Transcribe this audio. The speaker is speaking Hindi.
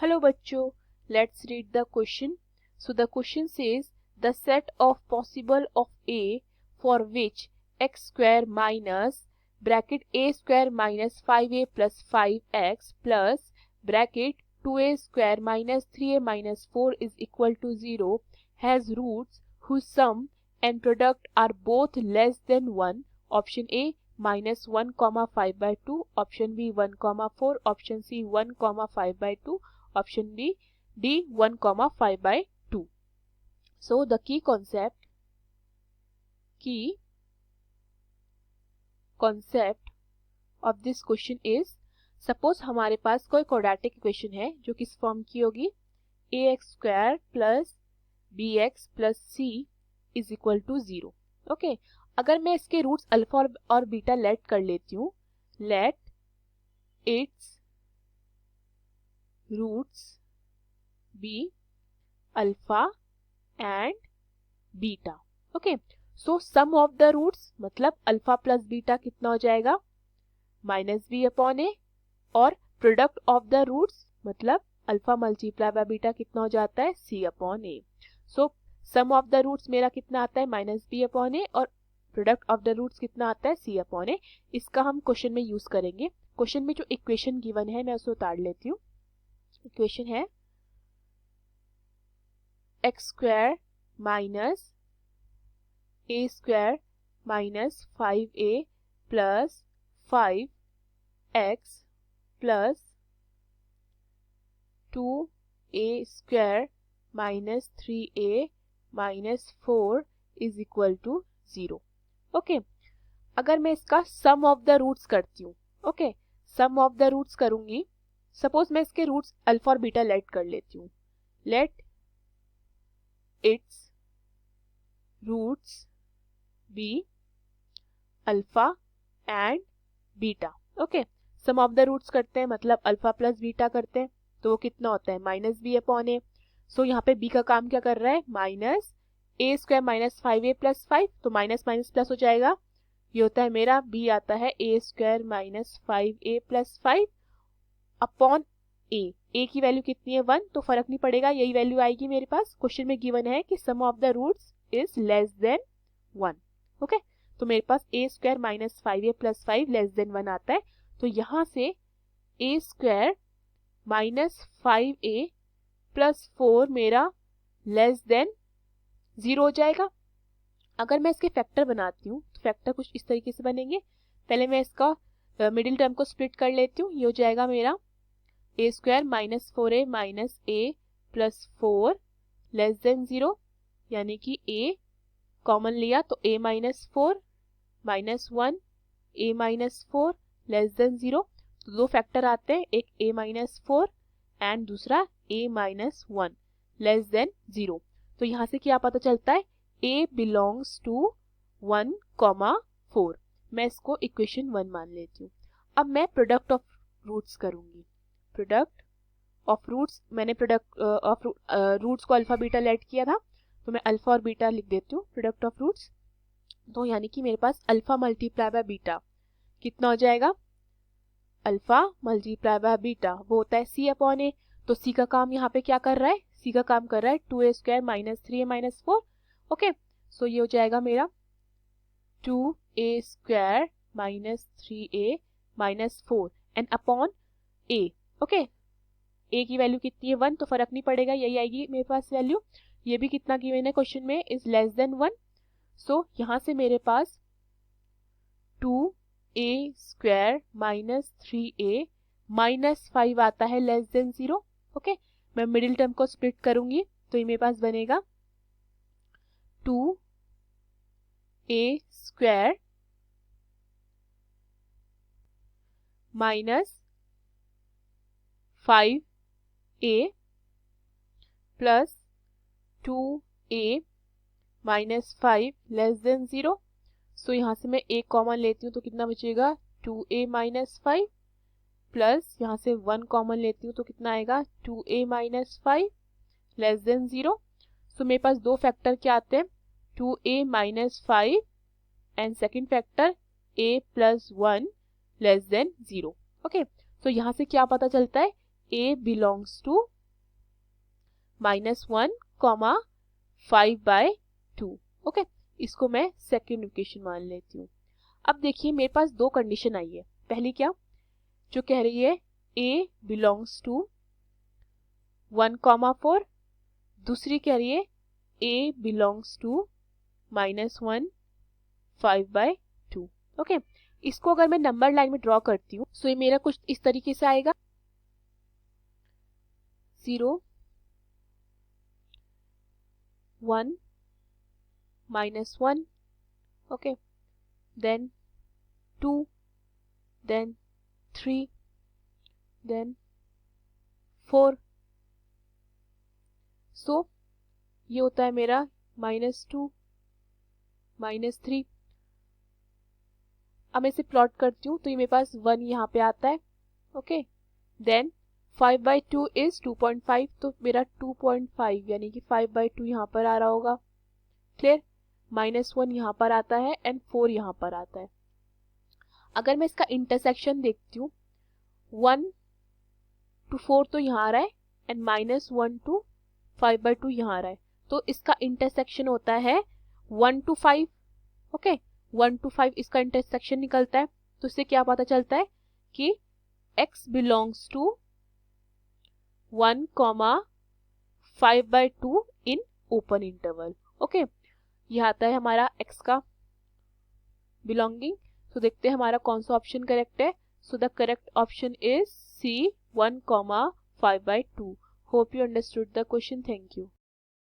Hello bachcho, let's read the question. So the question says the set of possible of A for which x square minus bracket a square minus 5a plus 5x plus bracket 2a square minus 3a minus 4 is equal to 0 has roots whose sum and product are both less than 1. Option A minus 1 comma 5 by 2, option B 1 comma 4, option C 1 comma 5 by 2, option D 1 comma 5 by 2. So the key concept of this question is, suppose हमारे पास कोई quadratic equation है जो किस फॉर्म की होगी, ax square plus bx plus c is equal to 0. Okay, अगर मैं इसके रूट्स अल्फा और बीटा लेट कर लेती हूँ, let its roots be alpha and beta. Okay, so sum of the roots मतलब अल्फा प्लस बीटा कितना हो जाएगा, माइनस बी अपॉन ए, और प्रोडक्ट ऑफ द रूट्स मतलब अल्फा मल्टीप्लाई बाय बीटा कितना हो जाता है, c upon a. So sum of the roots मेरा कितना आता है, माइनस बी अपॉन ए, और प्रोडक्ट ऑफ द रूट्स कितना आता है, सी अपॉन ए. इसका हम क्वेश्चन में यूज करेंगे. क्वेश्चन में जो इक्वेशन गिवन है मैं उसे उतार लेती हूँ. इक्वेशन है x square minus a square minus 5a plus 5x plus 2a square minus 3a minus 4 is equal to 0. Okay, अगर मैं इसका सम ऑफ द रूट्स करती हूँ, okay, sum of the roots करूंगी, सपोज मैं इसके रूट्स अल्फा और बीटा लेट कर लेती हूँ, let its roots be alpha and beta. Okay, sum of the roots करते हैं मतलब अल्फा प्लस बीटा करते हैं, तो वो कितना होता है, माइनस बी अपॉन ए. सो यहाँ पे बी का काम क्या कर रहा है, minus a square minus 5a plus 5, तो माइनस माइनस प्लस हो जाएगा, ये होता है मेरा बी आता है a square minus 5a plus 5 upon a की वैल्यू कितनी है 1, तो फर्क नहीं पड़ेगा, यही वैल्यू आएगी मेरे पास. क्वेश्चन में गिवन है कि sum of the roots is less than 1. Okay, तो मेरे पास a square minus 5a plus 5 less than 1 आता है, तो यहाँ से ए स्क्वायर माइनस 5a प्लस 4 मेरा लेस देन 0 हो जाएगा. अगर मैं इसके फैक्टर बनाती हूँ तो फैक्टर कुछ इस तरीके से बनेंगे. पहले मैं इसका मिडिल टर्म को स्प्लिट कर लेती हूँ, ये हो जाएगा मेरा a square minus 4a minus a plus 4 less than 0, यानी कि a कॉमन लिया तो a minus 4 minus 1 a minus 4 less than 0. तो दो फैक्टर आते हैं, एक a माइनस 4 एंड दूसरा a माइनस 1 लेस देन 0. तो यहाँ से क्या पता चलता है, a बिलोंग्स टू 1 कॉमा 4. मैं इसको इक्वेशन 1 मान लेती हूँ. अब मैं प्रोडक्ट ऑफ रूट्स करूंगी. प्रोडक्ट ऑफ रूट्स, मैंने प्रोडक्ट ऑफ रूट्स को अल्फा बीटा लेट किया था, तो मैं अल्फा और बीटा लिख देती हूँ प्रोडक्ट ऑफ रूट्स. तो यानी कि मेरे पास अल्फा मल्टीप्लाई बाय बीटा कितना हो जाएगा, अल्फा मल्टीप्लाई बाय बीटा वो होता है सी अपॉन ए. तो सी का काम यहाँ पे क्या कर रहा है, सी का काम कर रहा है 2a square minus 3a minus 4. Okay, so ये हो जाएगा मेरा 2a square minus 3a minus 4 and upon a. Okay, a की वैल्यू कितनी है 1, तो फर्क नहीं पड़ेगा, यही आएगी मेरे पास वैल्यू. ये भी कितना गिवन है क्वेश्चन में, इज लेस देन 1. सो यहाँ से मेरे पास 2a square minus 3a minus 5 आता है लेस देन 0. ओके, मैं मिडिल टर्म को स्प्लिट करूंगी तो ये मेरे पास बनेगा 2a square minus 5a plus 2a minus 5 less than 0. सो यहाँ से मैं a कॉमन लेती हूँ तो कितना बचेगा, 2a माइनस 5 प्लस यहाँ से 1 कॉमन लेती हूँ तो कितना आएगा, 2a माइनस 5 लेस देन 0. सो मेरे पास दो फैक्टर क्या आते हैं, 2a minus 5 and second factor a plus 1 less than 0. Okay, तो यहाँ से क्या पता चलता है, a belongs to -1, 5/2। ओके, इसको मैं सेकेंड इक्वेशन मान लेती हूँ। अब देखिए मेरे पास दो कंडीशन आई है। पहली क्या, जो कह रही है a belongs to 1, 4। दूसरी कह रही है a belongs to -1, 5/2। ओके, इसको अगर मैं नंबर लाइन में ड्रॉ करती हूँ तो ये मेरा कुछ इस तरीके से आएगा। 0, 1, -1, okay, then 2, then 3, then 4। सो ये होता है मेरा -2, -3। अब मैं इसे प्लॉट करती हूँ तो ये मेरे पास 1 यहाँ पे आता है। ओके, देन 5/2 इज 2.5, तो मेरा 2.5 यानी कि 5/2 यहाँ पर आ रहा होगा। क्लियर, -1 यहाँ पर आता है एंड 4 यहाँ पर आता है। अगर मैं इसका इंटरसेक्शन देखती हूँ, 1 to 4 तो यहाँ आ रहा है एंड -1 to 5/2 यहाँ आ रहा है, तो इसका इंटरसेक्शन होता है 1 to 5। ओके, 1 to 5 इसका इंटरसेक्शन निकलता है। तो इससे क्या पता चलता है कि x belongs to 1, 5/2 in open interval. Okay, यह आता है हमारा x का बिलोंगिंग। तो देखते हैं हमारा कौन सा ऑप्शन करेक्ट है। So the correct option is C, 1, 5/2। Hope you understood the question. Thank you.